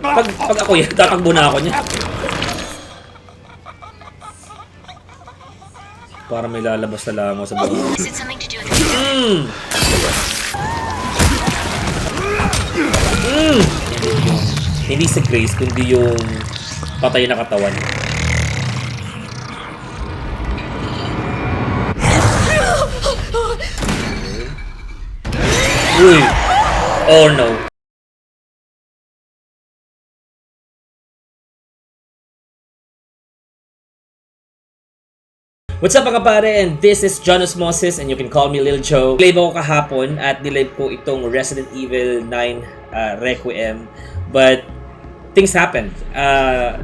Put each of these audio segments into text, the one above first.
Pag ako yan, tatakbo na ako niya. Para may lalabas na lang ako sa buhay. Is it something to do with Hindi si Grace, kundi yung patay na katawan. Uy! Oh no! What's up mga pare, and this is John Osmosis and you can call me Lil Joe. Live ako kahapon at nilive ko itong Resident Evil 9 Requiem, but things happened.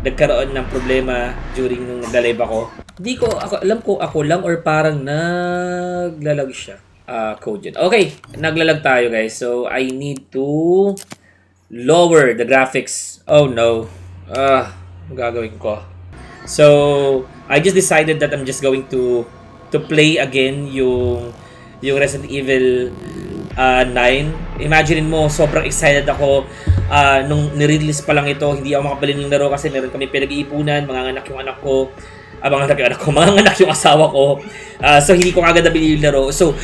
Nagkaroon ng problema during nung nagla-live ako. Hindi ko alam ko ako lang or parang naglalag siya. Code yun. Okay, naglalag tayo guys. So I need to lower the graphics. Oh no. Ang gagawin ko. So I just decided that I'm just going to play again yung Resident Evil 9. Imagine mo, sobrang excited ako nung nirelease pa lang ito. Hindi ako makabili ng laro kasi meron kami pinag-iipunan, mga anak yung anak ko, mga anak yung asawa ko. So hindi ko agad nabili yung laro. So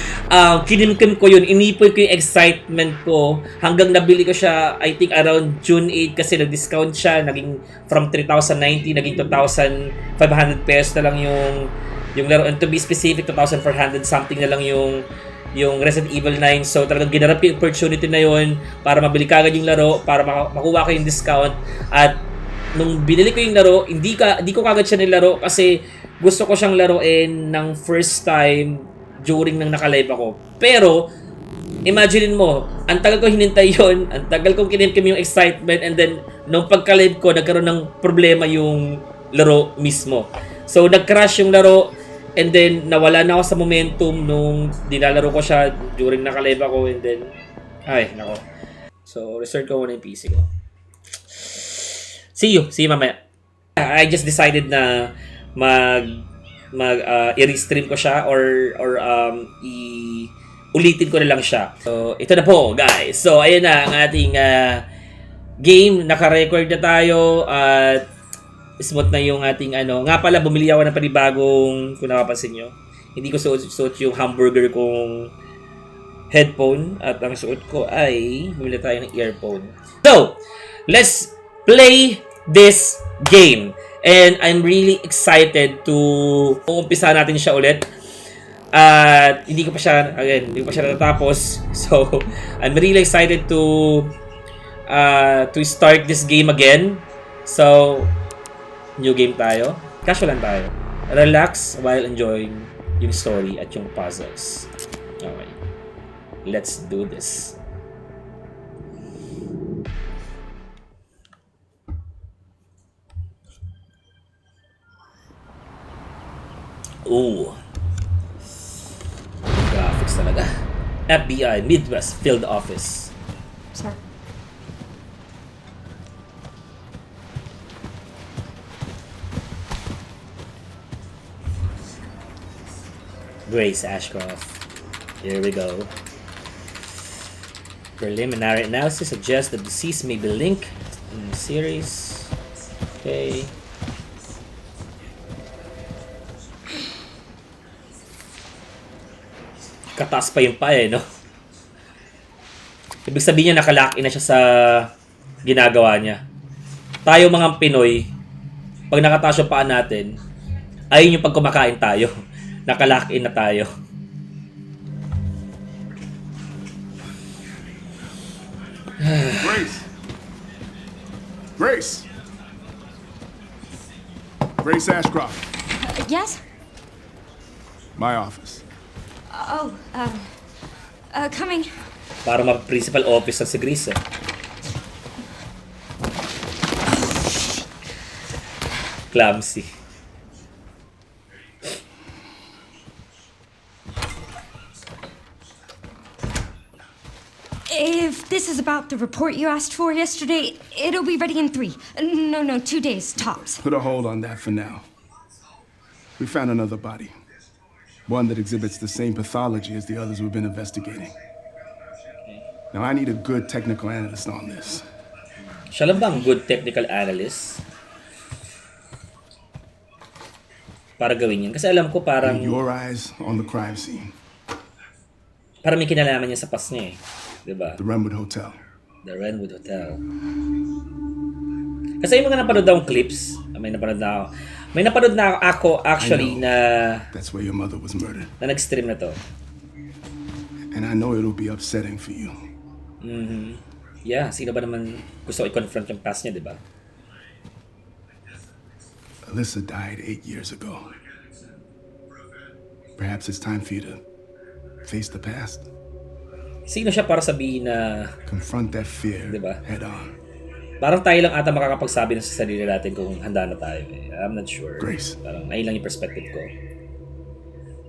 kinimkim ko yun, inipon ko yung excitement ko hanggang nabili ko siya I think around June 8 kasi nag-discount siya, naging from 3,090 naging 2,500 pesos na lang yung laro, and to be specific 2,400 something na lang yung Resident Evil 9. So talagang ginarap yung opportunity na yun para mabili kagad yung laro, para makuha ko yung discount. At nung binili ko yung laro, hindi ko kagad siya nilaro kasi gusto ko siyang laruin ng first time during nang naka-live ako. Pero imagine mo, ang tagal ko hinintay yon, ang tagal kong kinimkim yung excitement, and then nung pagka-live ko, nagkaroon ng problema yung laro mismo. So nag-crash yung laro, and then nawala na ako sa momentum nung nilalaro ko siya during naka-live ako, and then ay nako. So restart ko muna yung PC ko. See you mamaya. I just decided na i-restream ko siya or ulitin ko na lang siya. So ito na po guys. So ayun na ang ating game, naka-record na tayo at smooth na yung ating ano. Nga pala, bumili ako ng panibagong, kung napapansin nyo, hindi ko suot yung hamburger kong headphone, at ang suot ko ay bumili tayo ng earphone. So let's play this game. And I'm really excited to umpisa natin siya ulit. At hindi ko pa siya natatapos. So I'm really excited to start this game again. So new game tayo. Casual lang tayo. Relax while enjoying yung story at yung puzzles. Okay. Let's do this. Ooh. Graphics talaga. FBI Midwest Field Office. Sir. Grace Ashcroft. Here we go. Preliminary analysis suggests the deceased may be linked in the series. Okay. Kataas pa yung pa no? Ibig sabihin niya nakalock in na siya sa ginagawa niya. Tayo mga Pinoy, pag nakataas yung paa natin, ayun yung pag kumakain tayo. Nakalock in na tayo. Grace! Grace! Grace Ashcroft. Yes? My office. Oh, coming. Para ma-principal officer si Grace Clumsy. If this is about the report you asked for yesterday, it'll be ready in 3. No, 2 days, tops. Put a hold on that for now. We found another body. One that exhibits the same pathology as the others we've been investigating. Now, I need a good technical analyst on this. Siya lang ba ang good technical analyst? Para gawin yun. Kasi alam ko parang Your eyes on the crime scene, parang may kinalaman niya sa past niya eh. Diba? the Renwood Hotel. The Renwood Hotel. Kasi yung mga napanood akong clips, may napanood na ako. May napanood na ako actually na That's where your mother was murdered. na nag-stream na to. And I know it'll be upsetting for you. Yeah, sino ba naman gusto i-confront yung past niya, di ba? Alyssa died 8 years ago. Perhaps it's time for you to face the past. Sino siya para sabihin na Confront that fear Diba? head on. parang tayo lang ata makakapagsabi na sa sarili natin kung handa na tayo eh. I'm not sure. Grace. Parang ayun lang yung perspective ko.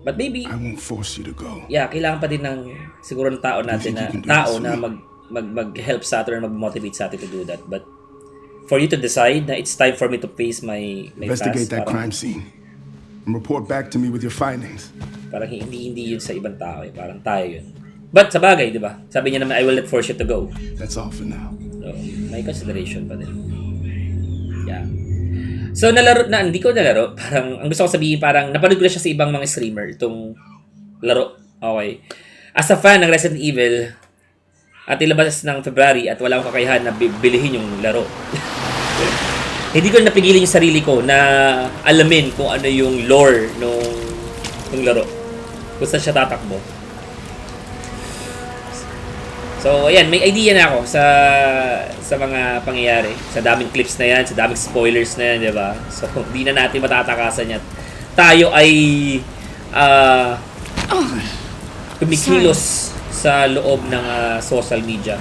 But maybe, I won't force you to go. yeah, kailangan pa din ng siguro ng tao natin na mag-help sa atin or mag-motivate sa atin to do that. But for you to decide na it's time for me to face my Investigate past, that parang, crime scene and report back to me with your findings. parang hindi yun sa ibang tao eh. Parang tayo yun. But sa bagay, di ba? Sabi niya naman, I will not force you to go. That's all for now. So, may consideration pa din. Yeah. So, hindi ko nalaro. Parang, ang gusto ko sabihin, parang, napanood ko na siya sa ibang mga streamer, itong laro. Okay. As a fan ng Resident Evil, at ilabas ng February at wala akong kakayahan na bilihin yung laro. Hindi ko napigilin yung sarili ko na alamin kung ano yung lore nung laro. Kung saan siya tatakbo. So, ayan, may idea na ako sa mga pangyayari. Sa daming clips na yan, sa daming spoilers na yan, di ba? So, hindi na natin matatakasan yan. Tayo ay kumikilos sa loob ng social media.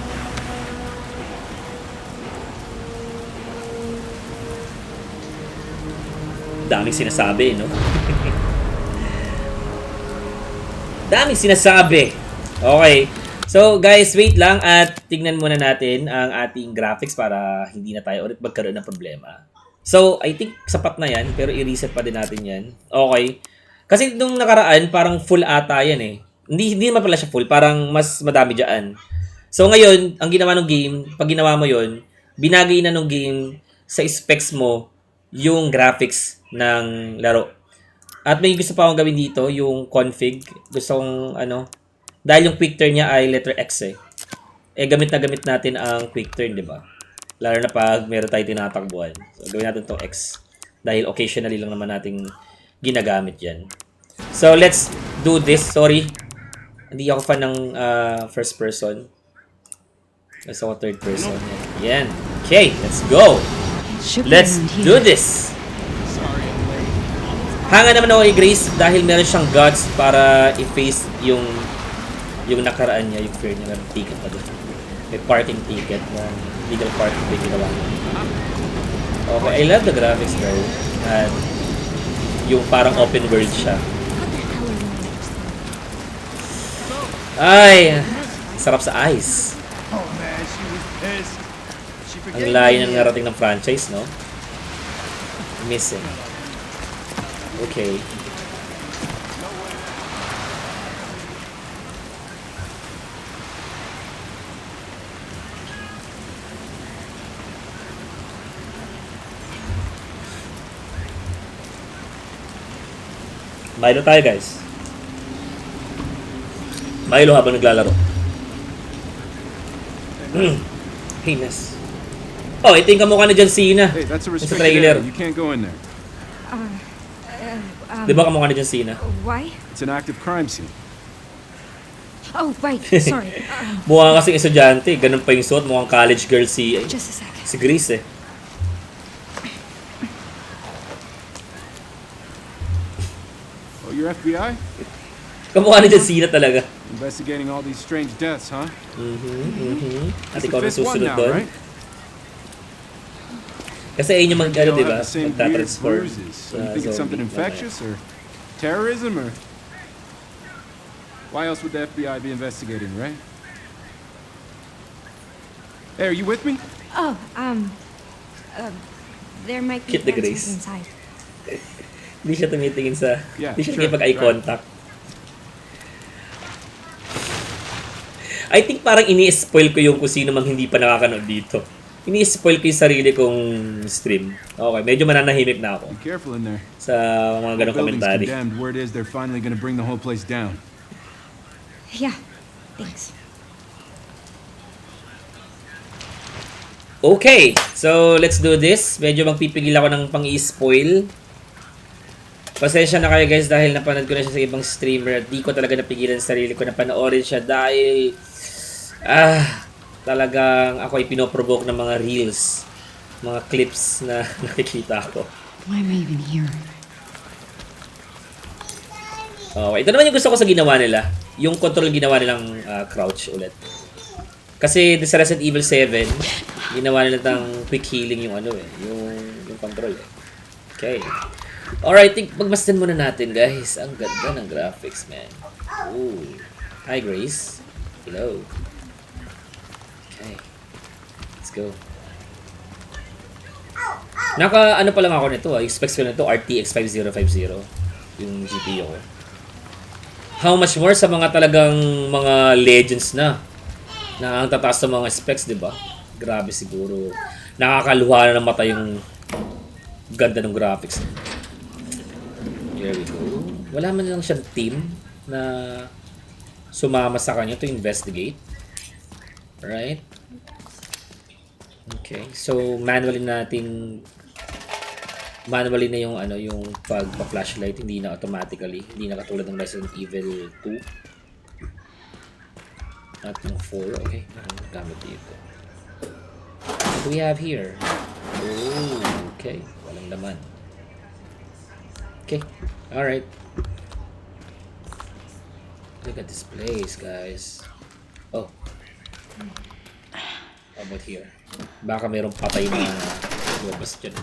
Daming sinasabi, no? Daming sinasabi. Okay. So guys, wait lang at tignan muna natin ang ating graphics para hindi na tayo ulit magkaroon ng problema. So, I think sapat na yan, pero i-reset pa din natin yan. Okay. Kasi nung nakaraan, parang full ata yan eh. Hindi naman pala siya full, parang mas madami dyan. So ngayon, ang ginawa ng game, pag ginawa mo yon, binagay na ng game sa specs mo yung graphics ng laro. At may gusto pa akong gawin dito, yung config. Gusto kong dahil yung quick turn niya ay letter X eh. Gamit na gamit natin ang quick turn, di ba? Lalo na pag meron tayo tinatakbuhan. So, gawin natin itong X. Dahil occasionally lang naman natin ginagamit yan. So, let's do this. Sorry. Hindi ako fan ng first person. Gusto ko third person. Yan. Okay, let's go. Let's do this. Hanga naman ako kay Grace dahil meron siyang guts para i-face yung nakaraan niya, yung fear niya, may ticket pa doon. May parking ticket na legal parking ticket ginawa niya. Okay, I love the graphics bro. At yung parang open world siya. Ay, sarap sa eyes. Ang layo ng narating ng franchise, no? Missing. Okay. Milo tayo guys. Milo habang naglalaro. Heinous. Oh, ito yung kamukha na John Cena. Hey, that's a Sa restricted trailer. area. You can't go in there. Di ba kamukha na John Cena? Why? It's an active crime scene. Oh, right. Sorry. Mukha kasing estudyante. Ganun pa yung suot. Mukhang college girl si Just a second. Grace eh. Oh, you're FBI? Kamukha ni John Cena talaga. Investigating all these strange deaths, huh? At It's ikaw the na fifth one susunod now, doon. right? Kasi ayun yung They all di have ba? the same weird Magtatransform bruises. So sa you think it's something zombie. infectious or terrorism or? Why else would the FBI be investigating, right? Hey, are you with me? Oh, there might be Kit the answers Grace. inside. Hindi siya tumitingin sa... Yeah, Hindi siya sure, nakipag-eye right. contact. I think parang ini-spoil ko yung kung sino mang hindi pa nakakanood dito. Ini-spoil ko yung sarili kong stream. Okay, medyo mananahimik na ako Be careful in there. sa mga ganong Building's komentary. condemned. Word is they're finally gonna bring the whole place down. Yeah, thanks. Okay, so let's do this. Medyo magpipigil ako ng pang-i-spoil. Pasensya na kayo guys dahil napanood ko na siya sa ibang streamer at di ko talaga napigilan sa sarili ko na panoorin siya dahil talagang ako ay pinoprovoke ng mga reels, mga clips na nakikita ko. Why am I even here? Okay, ito naman yung gusto ko sa ginawa nila. Yung control ginawa nilang crouch ulit. Kasi sa Resident Evil 7, ginawa nila ng quick healing yung yung control eh. Okay. Alright, pagmasdan muna natin guys. Ang ganda ng graphics, man. Ooh. Hi, Grace. Hello. Okay. Let's go. Ano pa lang ako nito Specs ko nito RTX 5050 yung GPU ko. How much more sa mga talagang mga legends na ang tataas ng mga specs, di ba? Grabe siguro. Nakakaluha na ng mata yung ganda ng graphics. There we go. Wala man lang siyang team na sumama sa kanya to investigate. Right? Okay. So, manually na yung yung pagpa-flashlight, hindi na automatically. Hindi na katulad ng Resident Evil 2. At yung 4. Okay. Anong gamit dito? What do we have here? Oh, okay. Walang laman. Okay. Alright. Look at this place, guys. Oh. How about here? Baka mayroong patay na lumabas dyan.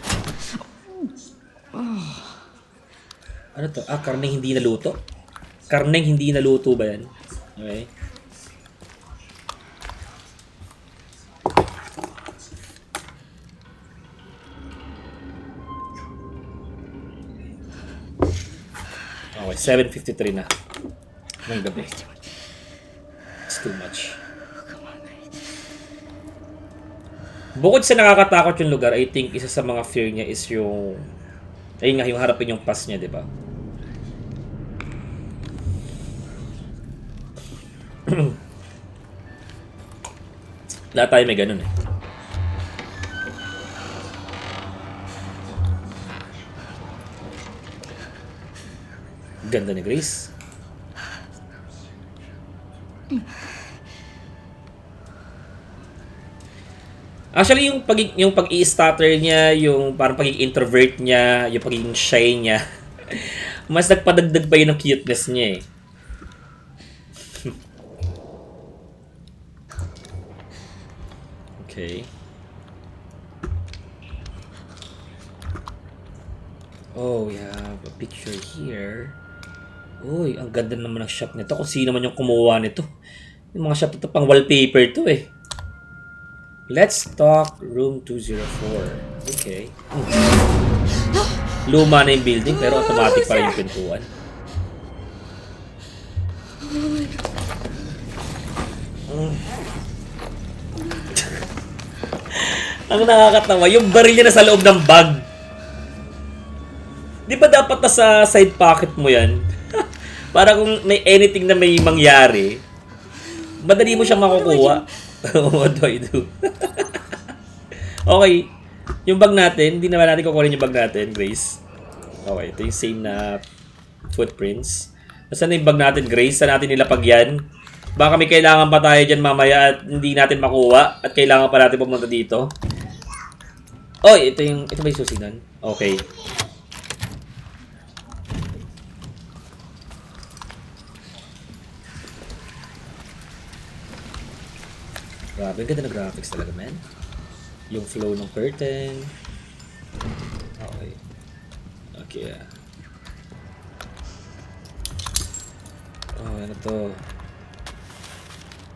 Ano to? Karneng hindi naluto? Karneng hindi naluto ba yan? Okay. Okay, 7:53 na ng gabi. It's too much. Bukod sa nakakatakot yung lugar, I think isa sa mga fear niya is yung yung harapin yung pass niya, di ba? Lahat tayo may ganun eh. Ganda ni Grace. Actually, yung pag-i-stutter niya, yung parang pagiging introvert niya, yung pagiging shy niya, mas nagpadagdag pa yun ng cuteness niya eh. Okay. Oh, we have a picture here. Uy, ang ganda naman ng shop nito. Kung sino man yung kumuha nito. Yung mga shop nito, pang wallpaper to eh. Let's talk room 204. Okay. Luma na yung building pero automatic pa rin yung pintuan. Ang nakakatawa, yung baril niya na sa loob ng bag. Di ba dapat nasa side pocket mo yan? Para kung may anything na may mangyari, madali mo siyang makukuha. What do I do? Okay. Yung bag natin, hindi naman natin kukunin yung bag natin, Grace. Okay, ito yung same na footprints. Nasaan na yung bag natin, Grace? Saan natin nilapag yan? Baka may kailangan pa tayo dyan mamaya at hindi natin makuha at kailangan pa natin pumunta dito. Oh, ito ba yung susi nun? Okay. Grabe, ganda na graphics talaga, man. Yung flow ng curtain. Okay. Okay, yeah. Oh, ano to?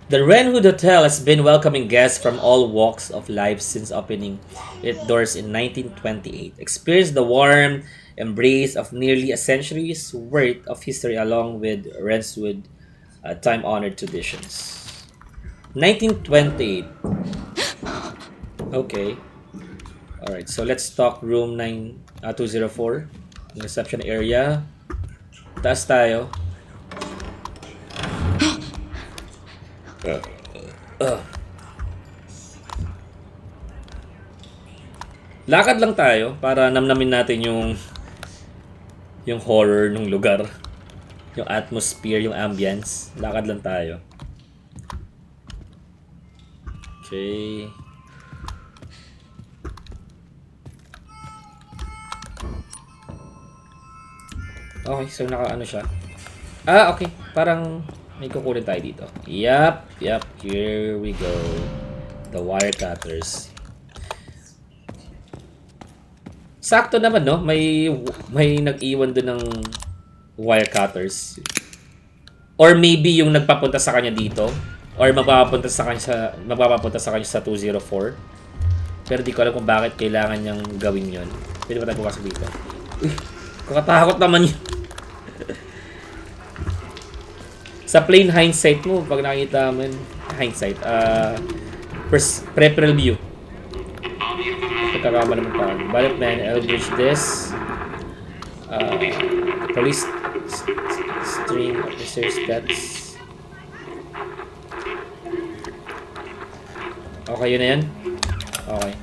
The Renwood Hotel has been welcoming guests from all walks of life since opening its doors in 1928. Experience the warm embrace of nearly a century's worth of history along with Renwood time-honored traditions. 1928. Okay. Alright, so let's talk room 204. Reception area. Taas tayo. Lakad lang tayo para namnamin natin yung horror ng lugar. Yung atmosphere, yung ambience. Lakad lang tayo. Okay. Okay, so naka-ano siya. Ah, okay. Parang may kukunin tayo dito. Yup. Here we go. The wire cutters. Sakto naman, no? May nag-iwan doon ng wire cutters. Or maybe yung nagpapunta sa kanya dito. Or magpapapunta sa kanya sa 204. Pero di ko alam kung bakit kailangan niyang gawin yon. Pwede ba tayo pumasok dito? Uy, kakatakot naman yun. Sa plain hindsight mo, pag nakita mo hindsight, peripheral view. Pagkakama naman tayo. Balik man, Eldridge this. Police string officers, that's... Okay, yun na yan? Okay.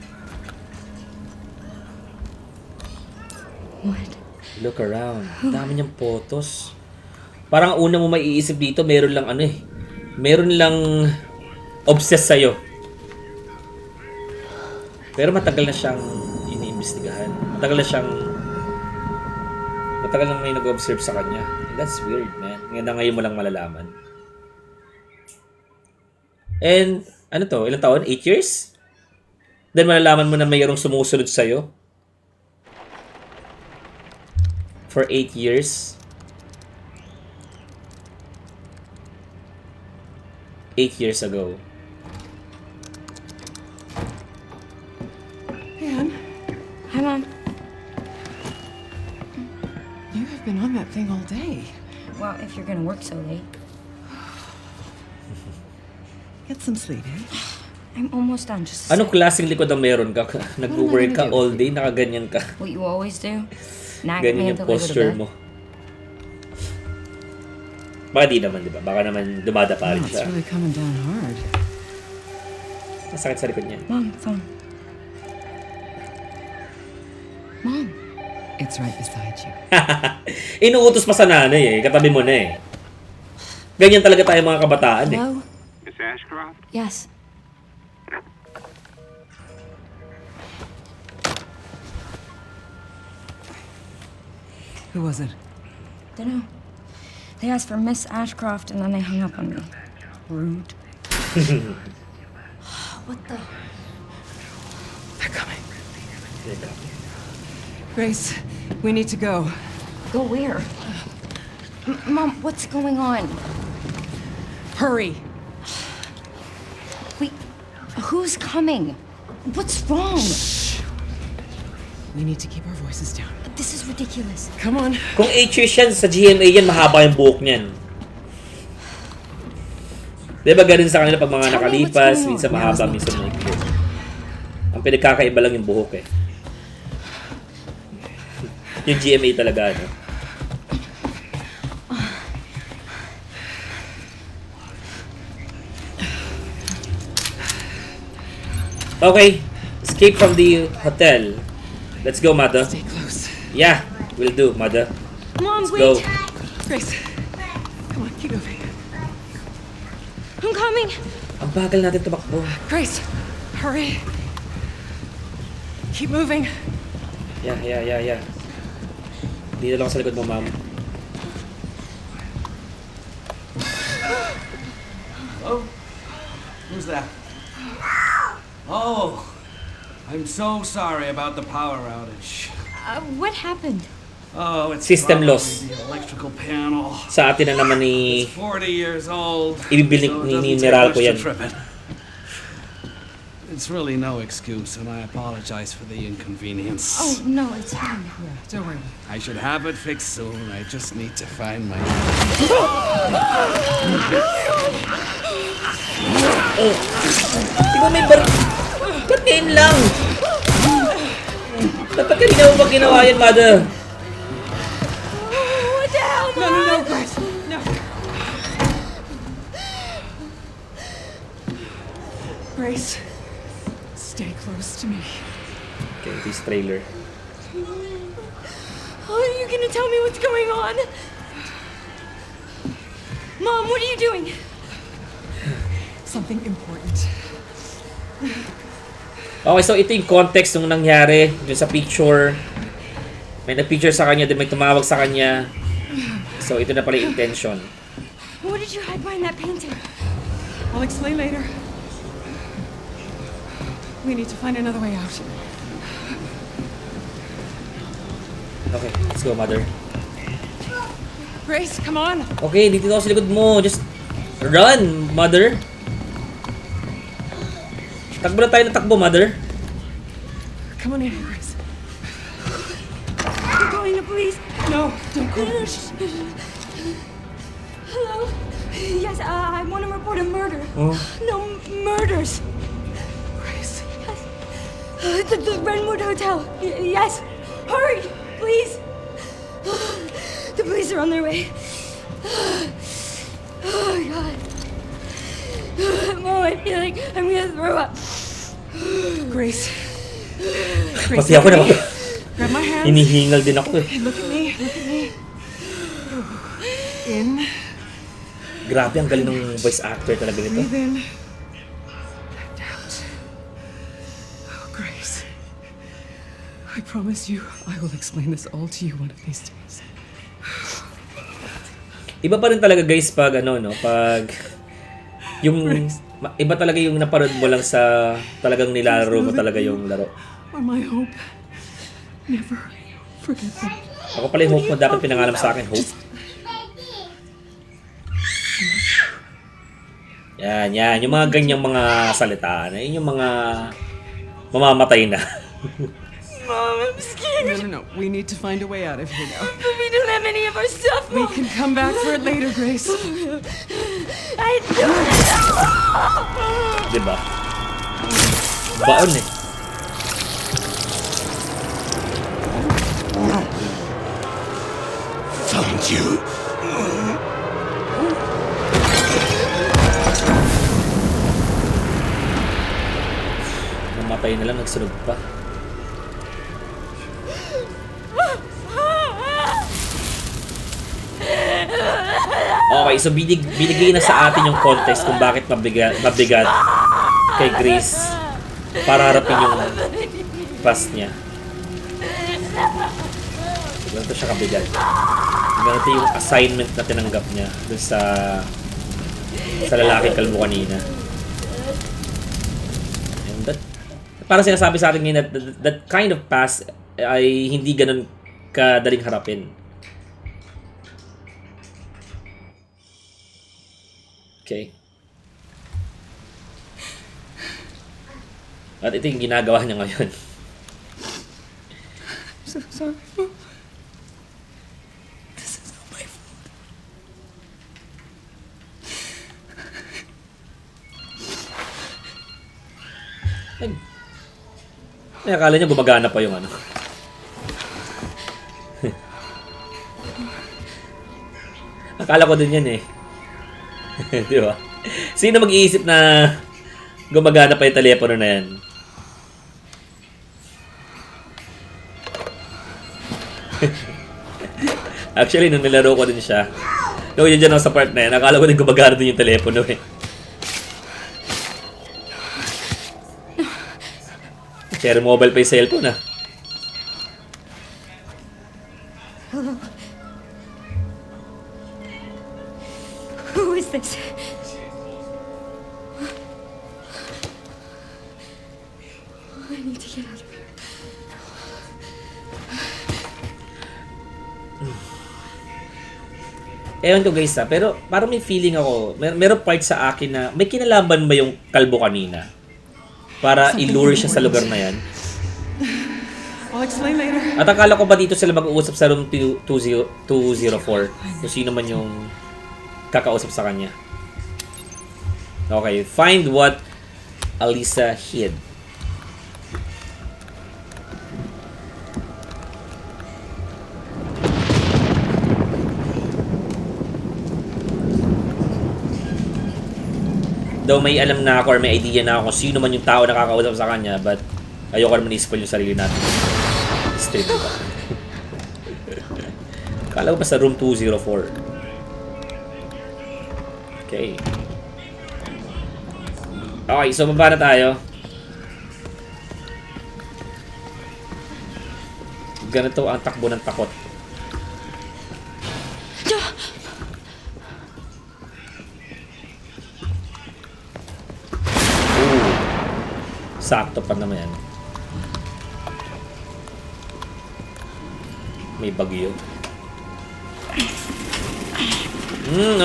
What? Look around. Dami niyang photos. Parang una mo maiisip dito, meron lang meron lang obsessed sa'yo. Pero matagal na siyang iniimbestigahan. Matagal na may nag-observe sa kanya. And that's weird, man. Ngayon mo lang malalaman. And, ano to? Ilang taon? 8 years? Then malalaman mo na mayroong sumusunod sa'yo. For 8 years. 8 years ago. Anne, Hi, Mom. you have been on that thing all day. Well, if you're gonna work so late. Get some sleep, eh? I'm almost done. Just a Anong sec. klaseng likod ang meron ka? Nag-work ka all day, nakaganyan ka. What you always do? Nag me Ganyan yung until I go to posture bed. mo. Baka di naman, di ba? Baka naman dumadapa Wow, rin it's siya. really coming down hard. Masakit sa likod niya. Mom, phone. Mom. It's right beside you. Inuutos pa sa nanay eh. Katabi mo na eh. Ganyan talaga tayo mga kabataan eh. Hello? Miss Ashcroft? Yes. Who was it? Dunno. They asked for Miss Ashcroft and then they hung up on me. Rude. What the? They're coming. Grace, we need to go. Go where? Mom, what's going on? Hurry. Wait, who's coming? What's wrong? We need to keep our voices down. This is ridiculous. Come on. Kung 8 years yan, sa GMA yan, mahaba yung buhok niyan. Diba ganun sa kanila pag mga Tell me nakalipas, what's going on. minsan mahaba, minsan maikli. Ang pinagkakaiba lang yung buhok eh. Yung GMA talaga, no? Okay, escape from the hotel. Let's go, mother. Stay close. Yeah, will do, mother. Mom, Let's wait. go. Grace, come on, keep moving. I'm coming. Ang bagal natin tumakbo. Grace, hurry. Keep moving. Yeah. Dito lang sa likod mo, ma'am. Hello? Who's that? Oh, I'm so sorry about the power outage. What happened? Oh, it's System probably loss. the electrical panel. Sa atin na naman ni... It's 40 years old. Ibibili so it ni doesn't take Meralco much to yan. trip it. It's really no excuse, and I apologize for the inconvenience. Oh, no, it's fine. Don't worry. I should have it fixed soon. I just need to find my... Oh. Di ba may bar... Ba't ngayon lang? Dapat kanina mo ba ginawa yan, Mother? What the hell, No, no, no, Grace. No. Grace, stay close to me. Okay, this trailer. Oh, are you gonna tell me what's going on? Mom, what are you doing? Something important. Okay, so ito yung context nung nangyari dun sa picture. May nag-picture sa kanya, din may tumawag sa kanya. So ito na pala yung intention. What did you hide behind that painting? I'll explain later. We need to find another way out. Okay, let's go, Mother. Grace, come on. Okay, dito ako sa likod mo. Just run, Mother. Takbo na tayo na takbo, Mother. Come on in, Grace. I'm calling the police. No, don't go. Hello? Yes, I want to report a murder. Oh. No, murders. Grace. Yes. The Renwood Hotel. Yes. Hurry, please. The police are on their way. Oh my God. Mom, I feel like I'm gonna throw up. Grace. Pati ako na Grab my hands. hinihingal din ako eh. Look at me. Look at me. In. Grabe, ang galing ng voice actor talaga nito. Breathe in. And out. Oh, Grace. I promise you, I will explain this all to you one of these days. Iba pa rin talaga guys pag ano no, pag yung iba talaga yung naparod mo lang sa talagang nilalaro mo talaga yung laro. Or my hope. Never forget them. Ako pala yung hope mo, dapat pinangalan mo sa akin, Hope. Yan, yung mga ganyang mga salita, yun yung mga mamamatay na. Mom, I'm scared. No. We need to find a way out of here now. But we don't have any of our stuff, We Mom. can come back for it later, Grace. I don't know. Diba? Baon eh. Found you. Namatay na lang, nagsunog pa. Okay, so binigay na sa atin yung context kung bakit mabigat kay Grace para harapin yung past niya. Ganito siya kabigat. Ganito yung assignment na tinanggap niya dun sa lalaking kalbo kanina. And that, parang sinasabi sa atin ngayon that kind of past ay hindi ganun kadaling harapin. Okay. At ito yung ginagawa niya ngayon. So sorry, Mom. This is not my fault. Ay, akala niya gumagana pa yung ano. Akala ko din yan eh. Di ba? Sino mag-iisip na gumagana pa yung telepono na yan? Actually, nung nilaro ko din siya, nung yun dyan ako sa part na yan, akala ko din gumagana din yung telepono eh. Share mobile pa yung cellphone ah. Who is this? I need to get out of here. Ewan ko guys ha, pero parang may feeling ako, meron part sa akin na may kinalaban ba yung kalbo kanina? Para ilure siya sa lugar na yan. I'll explain later. At akala ko ba dito sila mag-uusap sa room 204? Kung sino man yung kakausap sa kanya. Okay, find what Alisa hid. Though may alam na ako or may idea na ako kung sino man yung tao na kakausap sa kanya, but ayoko naman i-spoil yung sarili natin. Stream ba? Kala ko pa sa room 204. Okay. Okay, so baba na tayo. Ganito ang takbo ng takot. Sakto pa naman yan. May bagyo.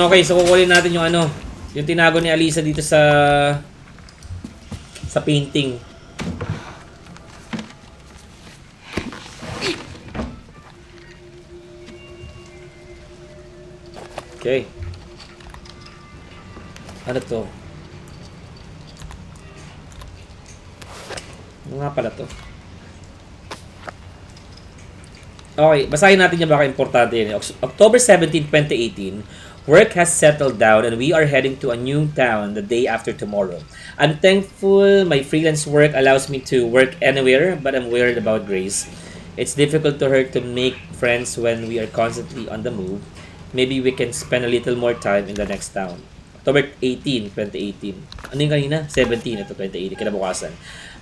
Okay, so kukunin natin yung ano, yung tinago ni Alisa dito sa painting. Okay. Ano to? Ano nga pala to? Okay, basahin natin yung baka importante yun. October 17, 2018, work has settled down and we are heading to a new town the day after tomorrow. I'm thankful my freelance work allows me to work anywhere, but I'm worried about Grace. It's difficult to her to make friends when we are constantly on the move. Maybe we can spend a little more time in the next town. October 18, 2018. Ano yung kanina? 17, ito 2018, kinabukasan.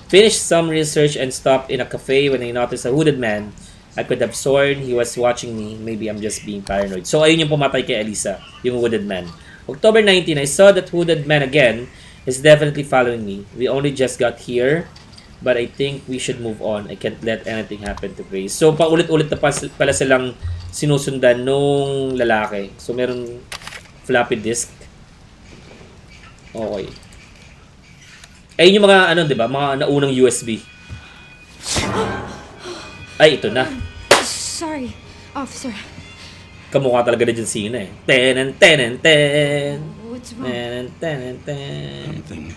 Finished some research and stopped in a cafe when I noticed a hooded man. I could have sworn he was watching me. Maybe I'm just being paranoid. So, ayun yung pumatay kay Alisa, yung hooded man. October 19, I saw that hooded man again. He's definitely following me. We only just got here, but I think we should move on. I can't let anything happen to Grace. So, paulit-ulit na pala silang sinusundan nung lalaki. So, meron floppy disk. Okay. Ayun yung mga, ano, di ba? Mga naunang USB. Ay, ito na. Sorry, officer. Kamukha talaga na dyan sina eh. Tenen, tenen, ten. What's wrong? Tenen, tenen, ten. Something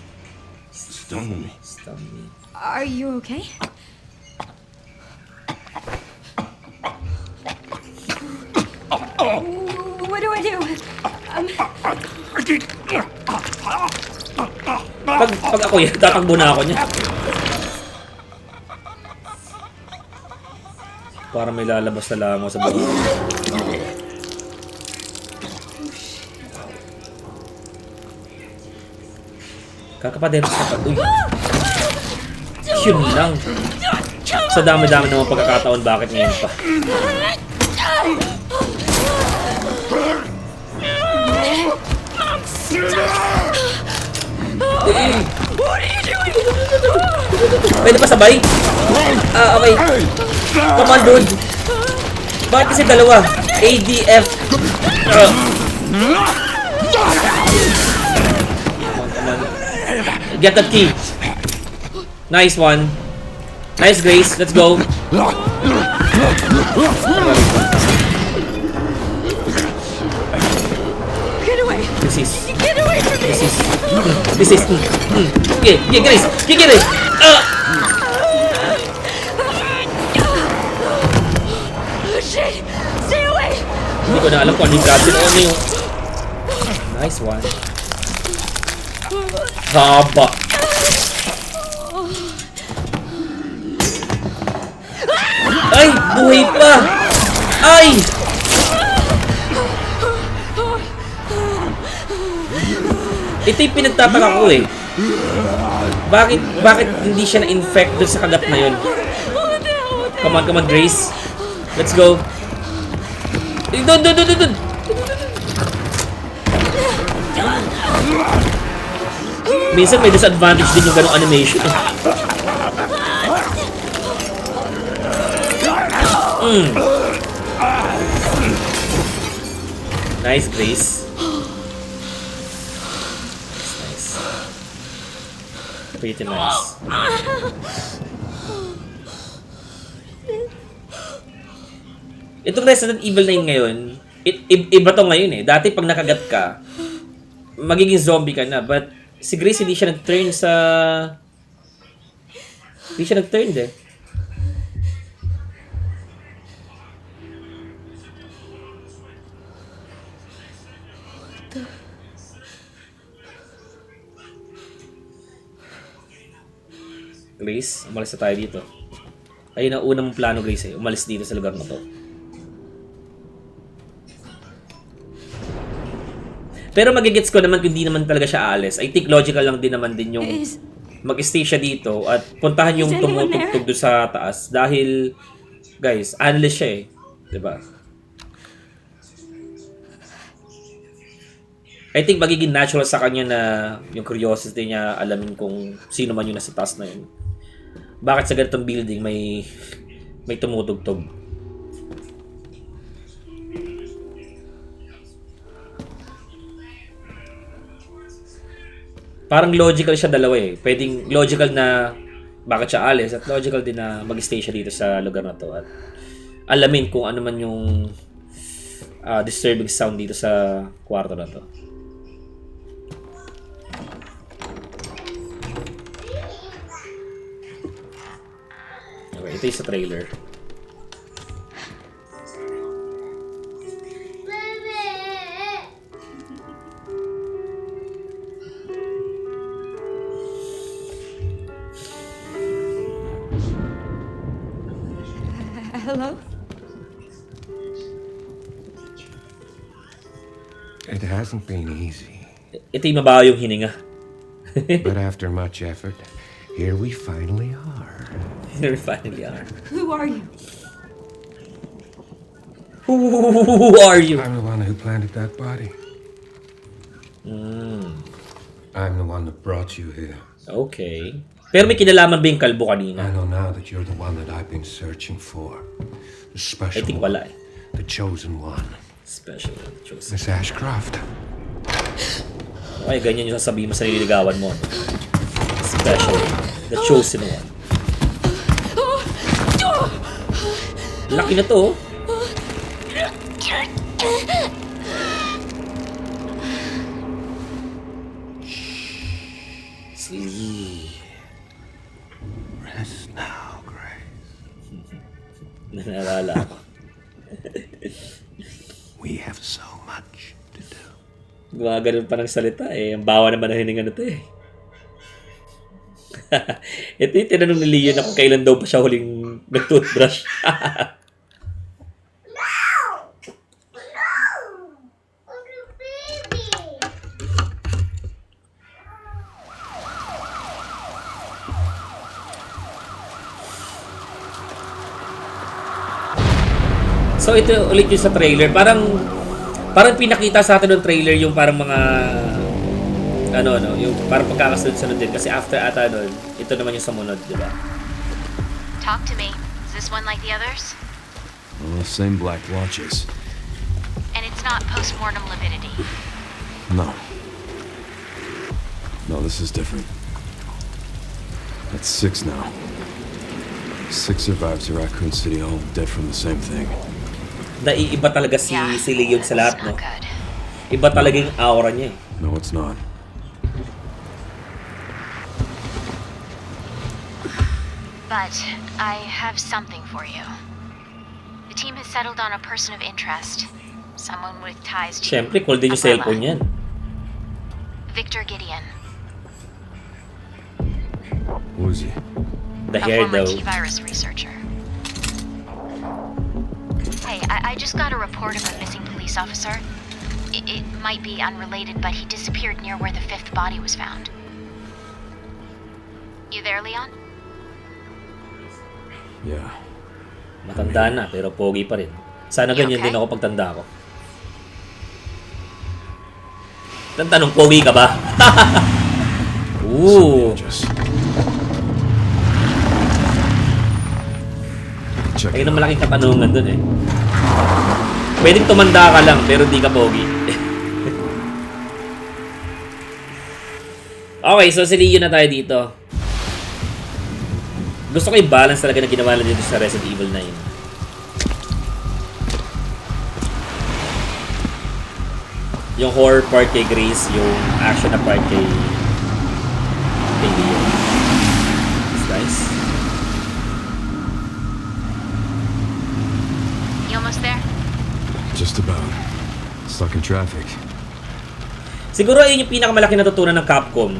stung me. Stung me. Are you okay? What do I do? Pag ako yan, tatakbo na ako niya. Para may lalabas na lang ako sa buhay. Kakapadero sa kapag. Uy! Yun lang. Sa dami-dami naman pagkakataon, bakit ngayon pa? Pwede pa sabay? Ah, okay. Come on, dude. Bakit kasi dalawa? ADF. Come on. Get that key. Nice one. Nice, Grace. Let's go. Get away! This is... Get away from me! This is... Yeah, Grace. Get it. Oh shit! Stay away! Hindi ko na alam kung ano yung gadget o ano yung... Nice one. Haba. Ay! Buhay pa! Ay! Ito yung pinagtataka ko eh. Bakit hindi siya na-infect dun sa kagat na yun? Come on, Grace. Let's go. Doon! Minsan may disadvantage din yung ganong animation. Nice, Grace. Nice. Pretty nice. Itong Resident Evil 9 ngayon, iba to ngayon eh. Dati pag nakagat ka, magiging zombie ka na. But Si Grace hindi siya nag-turn sa... Hindi siya nag-turn eh. Grace, umalis na tayo dito. Ayun ang unang plano, Grace eh. Umalis dito sa lugar na to. Pero magigets ko naman kung di naman talaga siya alis. I think logical lang din naman din yung mag-stay siya dito at puntahan yung Is anyone tumutugtog doon sa taas. Dahil, guys, analyst siya eh. Diba? I think magiging natural sa kanya na yung curiosity niya alamin kung sino man yung nasa taas na yun. Bakit sa ganitong building may tumutugtog? Parang logical siya dalawa eh. Pwedeng logical na bakit siya alis at logical din na mag-stay siya dito sa lugar na to at alamin kung ano man yung disturbing sound dito sa kwarto na to. Okay, ito yung sa trailer. Hello? It hasn't been easy, Ito yung mabaho yung hininga. but after much effort, here we finally are. Here we finally are. Who are you? Who are you? I'm the one who planted that body. I'm the one that brought you here. Okay. Pero may kinalaman ba yung kalbo kanina? I know now that you're the one that I've been searching for. The I special think one. wala eh. The chosen one. Special chosen. Miss Ashcroft. Okay, ganyan yung sasabihin mo sa nililigawan mo. No? Special. The chosen one. Laki na to. Sleep. Rest now, Grace. Naalala ko. We have so much to do. Gumaganon pa ng salita eh. Ang bawa naman ng hininga na to eh. Ito yung tinanong ni Leon na kung kailan daw pa siya huling nag-toothbrush. So ito ulit yung sa trailer. Parang pinakita sa atin ng trailer yung parang mga yung parang pagkakasunod-sunod din kasi after ata nun, ito naman yung sumunod, di ba? Talk to me. Is this one like the others? Well, same black watches. And it's not post-mortem lividity. No. No, this is different. That's 6 now. 6 survivors of Raccoon City, all dead from the same thing. Naiiba talaga si Leon sa lahat, that's no? not good. Iba talaga yung aura niya eh. No, it's not. But I have something for you. The team has settled on a person of interest. Someone with ties to Siyempre, cool din yung Umbrella. cellphone niyan. Victor Gideon, Who is he? The a hair former daw. T-virus researcher. Hey, I just got a report of a missing police officer. It might be unrelated, but he disappeared near where the 5th body was found. You there, Leon? Yeah. Matanda na, pero pogi pa rin. Sana ganyan Okay. din ako pagtanda ko. Tanong, pogi ka ba? Ooh. Just check Ayun it ang out. malaking katanungan dun eh. Pwedeng tumanda ka lang, pero di ka pogi. Okay, so si Leon na tayo dito. Gusto ko yung balance talaga na ginawa nila dito sa Resident Evil 9. Yung horror part kay Grace, yung action na part kay Just about. Stuck in traffic. Siguro yun yung pinakamalaki natutunan ng Capcom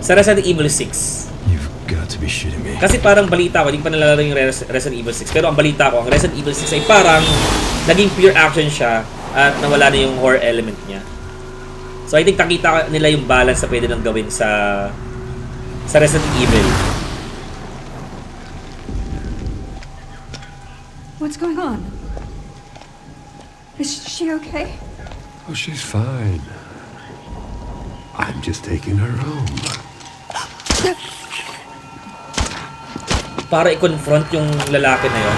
sa Resident Evil 6. You've got to be shitting me. Kasi parang balita ko, hindi ko pa nalalaro yung Resident Evil 6. Pero ang balita ko, ang Resident Evil 6 ay parang naging pure action siya at nawala na yung horror element niya. So I think nakita nila yung balance na pwede nang gawin sa Resident Evil. What's going on? Is she okay? Oh, she's fine. I'm just taking her home. Para i-confront yung lalaki na yon,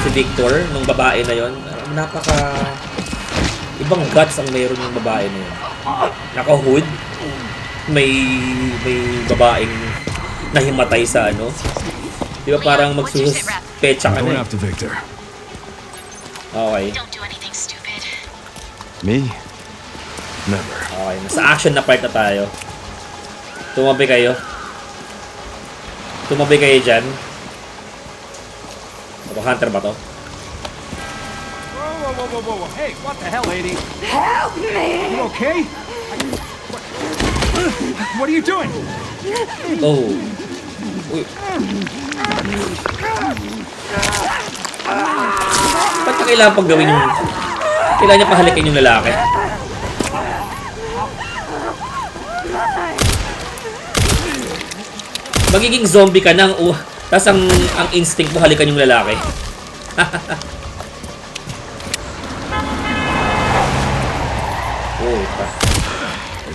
si Victor, nung babae na yon, napaka ibang guts ang mayroon yung babae na yun. Naka-hood, may babaeng nahimatay sa ano. Di ba parang magsuspecha ka I'm going na. after Victor. Okay. Don't do anything stupid. Me? Never. Okay, nasa action na part na tayo. Tumabi kayo. Tumabi kayo dyan. Ito, hunter ba to? Whoa. Hey, what the hell, lady? Help me! You okay? What are you doing? Oh. Uy. Ba't na kailangan pang gawin yung... Kailangan niya pahalikin yung lalaki? Magiging zombie ka nang... tas ang instinct mo halikan yung lalaki. Oh, pa.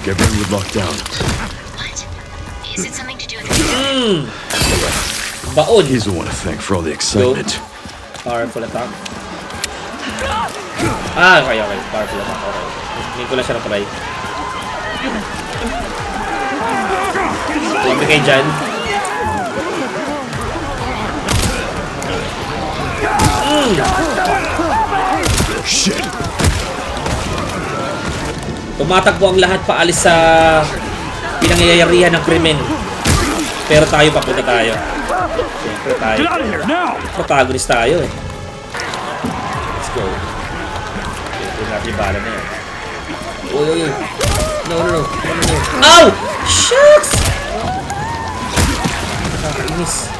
Get ready with lockdown. What? Is it something to do with Baon. He's the one to thank for all the excitement. Powerful attack. Ah, okay. Powerful attack. Okay. Hindi ko lang siya na-try. Tumabi kayo dyan. Shit! Tumatakbo ang lahat paalis sa pinangyayarihan ng krimen. Pero tayo, papunta tayo. Siyempre tayo. Get out of here now! Protagonist tayo eh. Let's go. Ito natin yung bala na yan. Uy. No. Ow! Shucks! Nakakainis.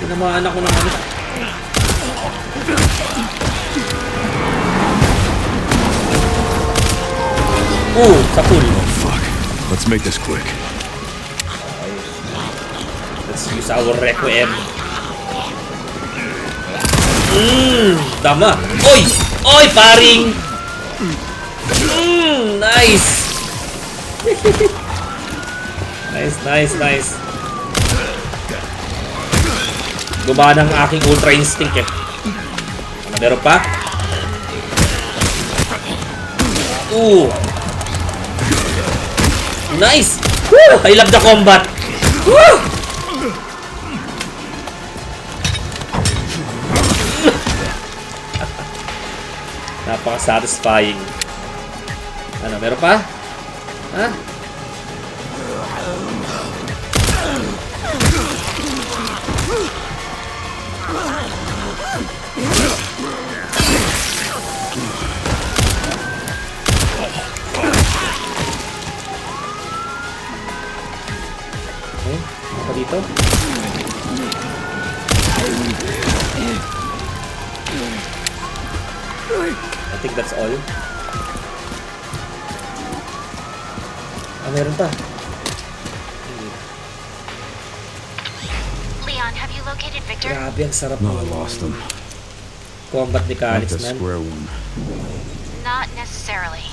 Tinamaan ako ng ano. Sa pool. Oh, fuck. Let's make this quick. Let's use our Requiem. Tama. Oy, paring! Nice! Nice. Gumana ang aking ultra instinct eh. Ano, meron pa? Nice! Woo! I love the combat! Woo! Napaka-satisfying. Ano, meron pa? Ha? Ano pa dito? I think that's all. Meron pa. Leon, have you located Victor? Grabe, ang sarap No, ng I lost him. combat Back mechanics, to man. square one. Not necessarily.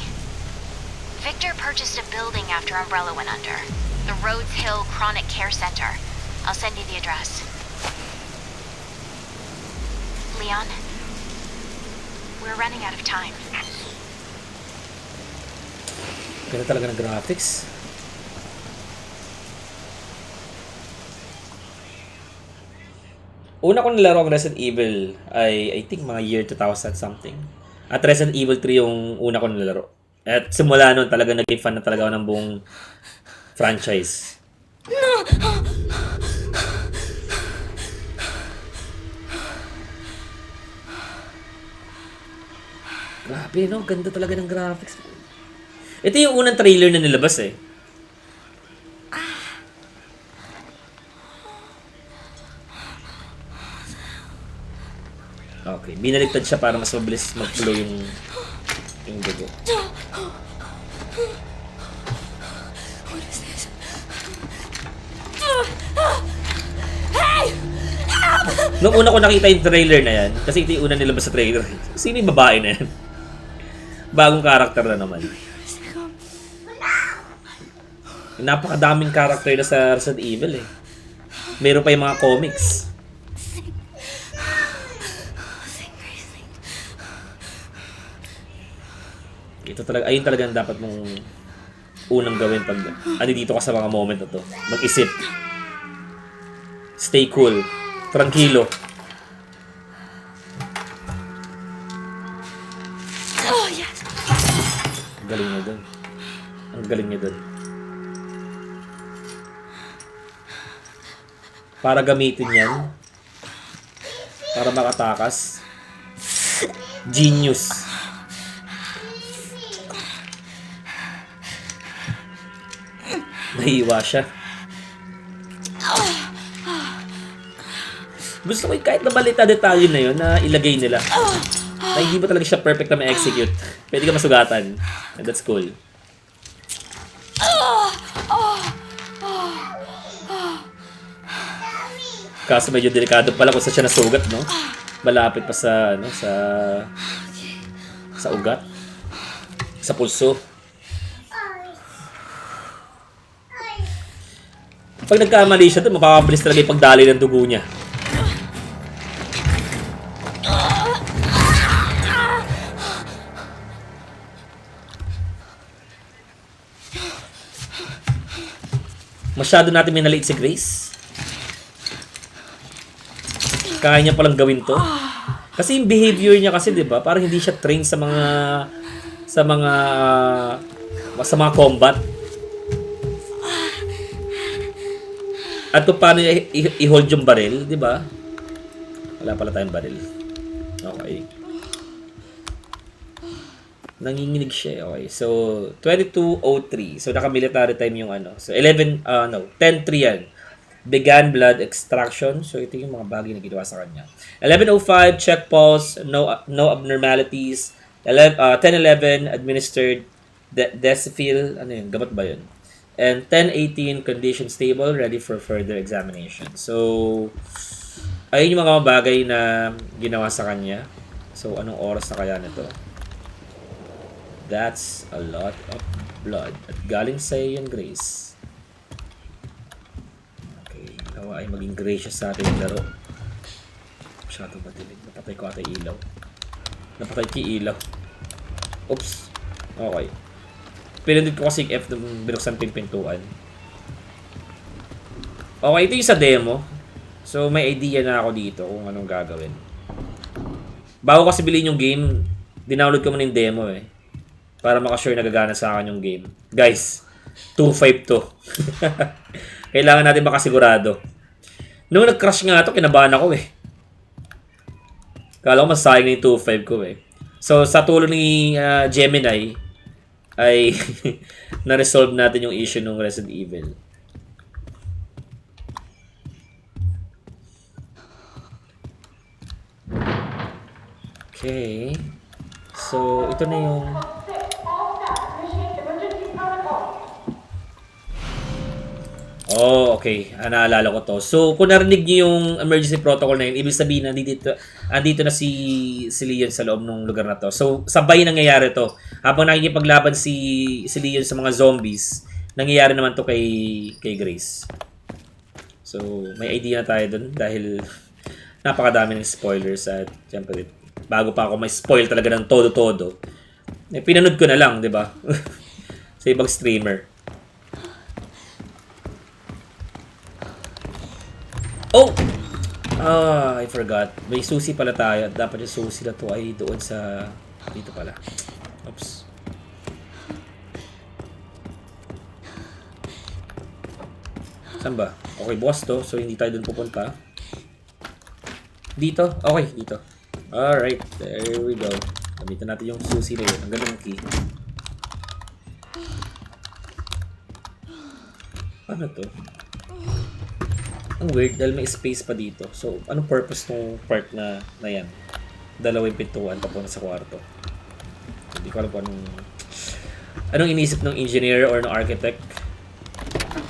Victor purchased a building after Umbrella went under. The Rhodes Hill Chronic Care Center. I'll send you the address. Leon, we're running out of time. Ganda talaga ng graphics. Una kong nilaro ang Resident Evil ay I think mga year 2000 something. At Resident Evil 3 yung una kong nilaro. At simula nun talaga naging fan na talaga ako ng buong franchise. Grabe, no? Ganda talaga ng graphics. Ito yung unang trailer na nilabas eh. Okay, binaliktad siya para mas mabilis mag-flow yung dugo. What is this? Hey! Noong una ko nakita yung trailer na yan, kasi ito yung unang nilabas sa trailer. Sino yung babae na yan? Bagong karakter na naman. Napakadaming karakter na sa Resident Evil eh. Meron pa yung mga comics. Ito talaga, ayun talaga ang dapat mong unang gawin pag dito ka sa mga moment na to. Mag-isip. Stay cool. Tranquilo. Oh, yes. Ang galing niya dun. Ang galing niya dun. Para gamitin yan. Para makatakas. Genius. Nahiwa siya. Gusto ko yung kahit na balita detalye na yun na ilagay nila. Na hindi ba talaga siya perfect na ma-execute. Pwede ka masugatan. And that's cool. Kaso medyo delikado pala kung saan siya nasugat, no? Malapit pa sa, ano, sa ugat. Sa pulso. Pag nagkamali siya doon, mapapabilis talaga yung pagdali ng dugo niya. Masyado natin minaliit si Grace. Kaya niya palang gawin to. Kasi yung behavior niya kasi, 'di ba? Parang hindi siya trained sa mga combat. At kung paano i-hold yung baril, 'di ba? Wala pala tayong baril. Okay. Nanginginig siya. Okay. So 22:03. So naka-military time yung ano. So 10:03 yan. Began blood extraction. So ito yung mga bagay na ginawa sa kanya. 11:05 check pulse, no abnormalities. 10:11 administered Decifil, ano yun, gamot ba yun? And 10:18 condition stable, ready for further examination. So ayun yung mga bagay na ginawa sa kanya. So anong oras na kaya nito? That's a lot of blood. At galing sa iyo yung Grace. Nawa ay maging gracious sa ating laro. Masyado matilig. Napatay ko ata ilaw. Napatay ko ilaw. Oops. Okay. Pinindot ko kasi F nung binuksan pintuan. Okay, ito yung sa demo. So may idea na ako dito kung anong gagawin. Bago kasi bilhin yung game, dinownload ko muna yung demo eh. Para makasure na gagana sa akin yung game. Guys, 2.5 to. Kailangan natin makasigurado. Nung nag-crash nga ito, kinabahan ako eh. Kala ko masayang na yung 2.5 ko eh. So, sa tulong ni Gemini, ay na-resolve natin yung issue ng Resident Evil. Okay. So, ito na yung... Oh, okay. Naalala ko to. So, kung narinig niyo yung emergency protocol na yun, ibig sabihin andito na si Leon sa loob ng lugar na to. So, sabay nangyayari to. Habang nakikipaglaban si Leon sa mga zombies, nangyayari naman to kay Grace. So, may idea na tayo dun dahil napakadami ng spoilers at syempre, bago pa ako may spoil talaga ng todo-todo, pinanood ko na lang, di ba? Sa ibang streamer. Oh! I forgot. May susi pala tayo. Dapat yung susi na to ay doon sa... Dito pala. Oops. Saan ba? Okay, bukas to. So, hindi tayo dun pupunta. Dito? Okay, dito. Alright, there we go. Gamitin natin yung susi na yun. Ang ganda ng key. Ano to? Ang weird dahil may space pa dito. So, anong purpose ng part na yan? Dalawang pintuan papunta sa kwarto. Hindi ko alam kung anong iniisip ng engineer or ng architect.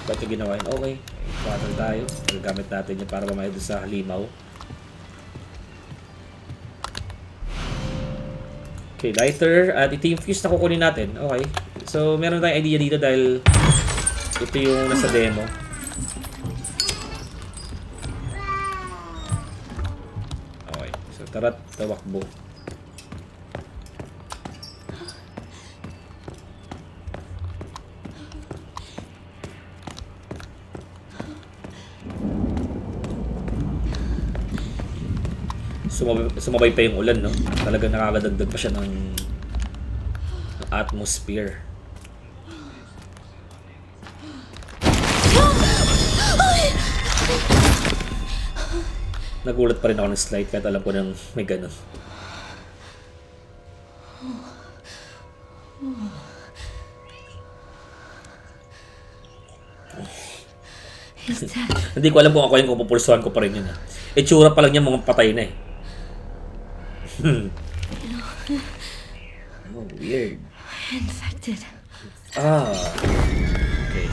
Ba't yung ginawa yun? Okay. Water tayo. Gagamit natin yun para mamaya doon sa halimaw. Okay, lighter. At ito yung fuse na kukunin natin. Okay. So, meron tayong idea dito dahil ito yung nasa demo. Okay. So, tara't tawakbo. Sumabay pa yung ulan, no? Talagang nakakadagdag pa siya ng atmosphere. Nagulat pa rin ako ng slide kahit alam ko nang may ganun. Hindi ko alam kung ako yung pupulsuhan ko pa rin yun. Itsura pa lang niya mga patay na eh. Oh, weird. Infected. Ah. Okay.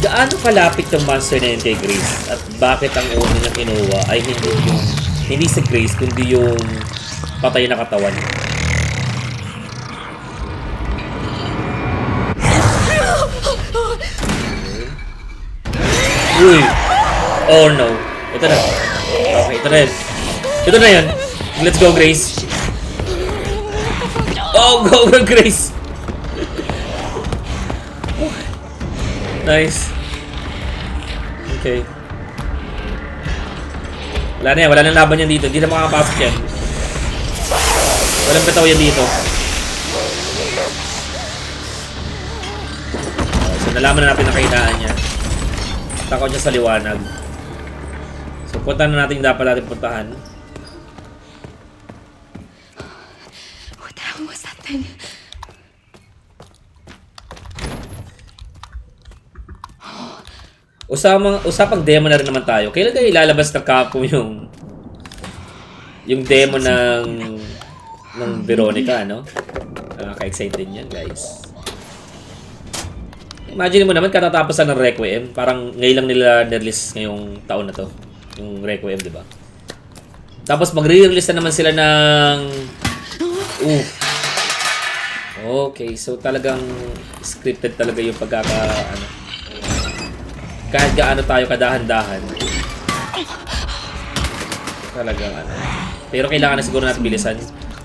Gaano kalapit yung monster na yun kay Grace? At bakit ang una niyang kinuha ay hindi si Grace kundi yung patay na katawan? Uy! Oh no. Ito na. Okay, ito na yun. Ito na yun. Let's go, Grace. Oh, go, Grace! Nice. Okay. Wala na yan. Wala nang laban yan dito. Hindi na makakapasok yan. Walang petaw yan dito. So, nalaman na natin ang kahinaan niya. Takot niya sa liwanag. So, puntahan na natin yung dapat natin puntahan. What the hell was that thing? Usapang demo na rin naman tayo. Kailan tayo ilalabas ng Capcom yung demo ng Veronica, no? Nakaka-excited yan, guys. Imagine mo naman katatapusan ng Requiem. Parang ngayon lang nila nirelease ngayong taon na to. Yung Requiem, di ba? Tapos magre-release na naman sila ng... Okay, so talagang scripted talaga yung kahit gaano tayo kadahan-dahan. Talagang Pero kailangan na siguro natin bilisan.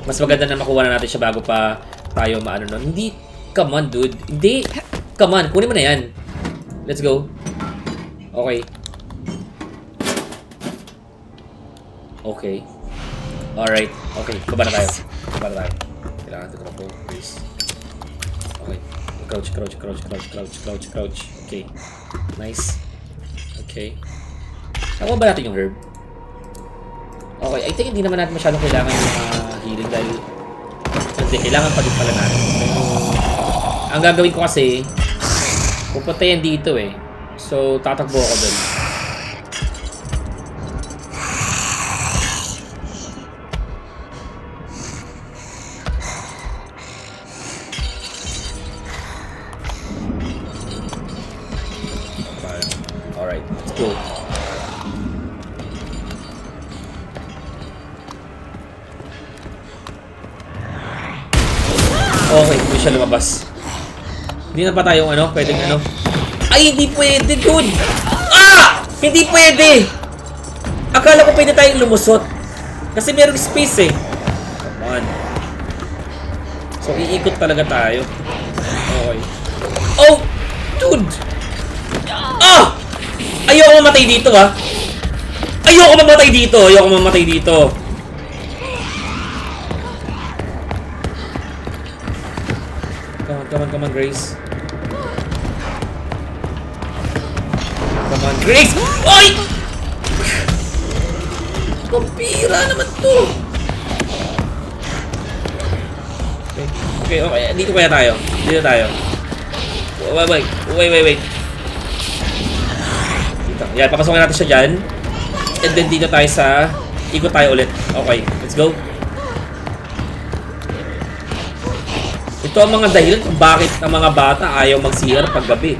Mas maganda na makuha na natin siya bago pa tayo maano nun. Hindi, come on dude. Hindi. Come on, kunin mo na yan. Let's go. Okay. Okay. Alright. Okay, baba na tayo. Kailangan natin ito po, please. Okay. Crouch. Okay. Nice. Okay. Nakuha ba natin yung herb? Okay, I think hindi naman natin masyadong kailangan yung healing dahil hindi, kailangan pa din pala natin. Ang gagawin ko kasi pupunta yan dito eh. So, tatakbo ako dun. Alright, let's go. Okay, hindi siya lumabas. Hindi na pa tayong pwedeng Ay, hindi pwede, dude! Ah! Hindi pwede! Akala ko pwede tayong lumusot. Kasi merong space eh. Come on. So, iikot talaga tayo. Okay. Oh! Dude! Ah! Ayoko mamatay dito, ha? Ayoko mamatay dito! come on, Grace. Come on, Grace! Oy! Kumpira naman to! Okay. Dito kaya tayo. Dito tayo. Wait. Dito. Yan, papasokin natin siya dyan. And then dito tayo sa... Ikot tayo ulit. Okay, let's go. Ito ang mga dahilan kung bakit ang mga bata ayaw mag-CR pag gabi.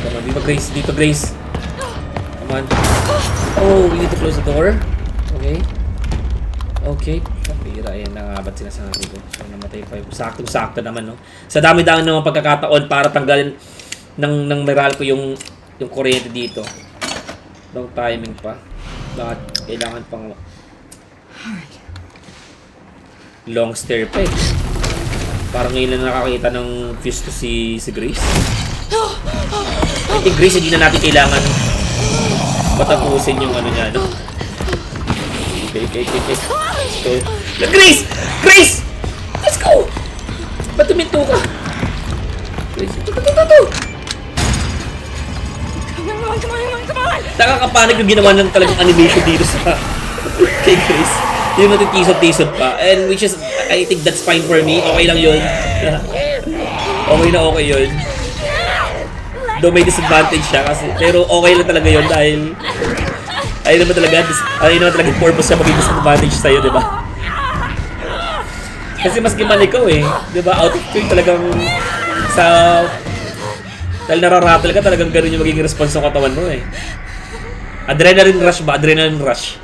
Come on, dito Grace. Come on. Oh, we need to close the door. Okay. Kapira, ayan na nga ba't sinasabi ko. So, namatay pa yung saktong-sakto naman, no? Sa dami-dami ng mga pagkakataon para tanggalin ng meral ko yung kuryente dito. Long timing pa. Bakit kailangan pang long stair pa eh. Parang ngayon lang nakakita ng fuse to si Grace. I think Grace, hindi na natin kailangan patapusin yung ano niya, no? Okay. Let's go. Grace! Let's go! Ba't tuminto ka? Grace, ito. Come on! Nakakapanig yung ginawa ng talagang animation dito sa kay Grace. Yung natitisod-tisod pa. And which is, I think that's fine for me. Okay lang yun. Okay yun. Though may disadvantage siya kasi. Pero okay lang talaga yun dahil ayun naman talaga yung purpose siya maging disadvantage sa'yo, di ba? Kasi maski man ikaw eh. Di ba? Out of tune talagang sa... Dahil nararattle ka, talagang ganun yung magiging response ng katawan mo eh. Adrenaline rush ba? Adrenaline rush.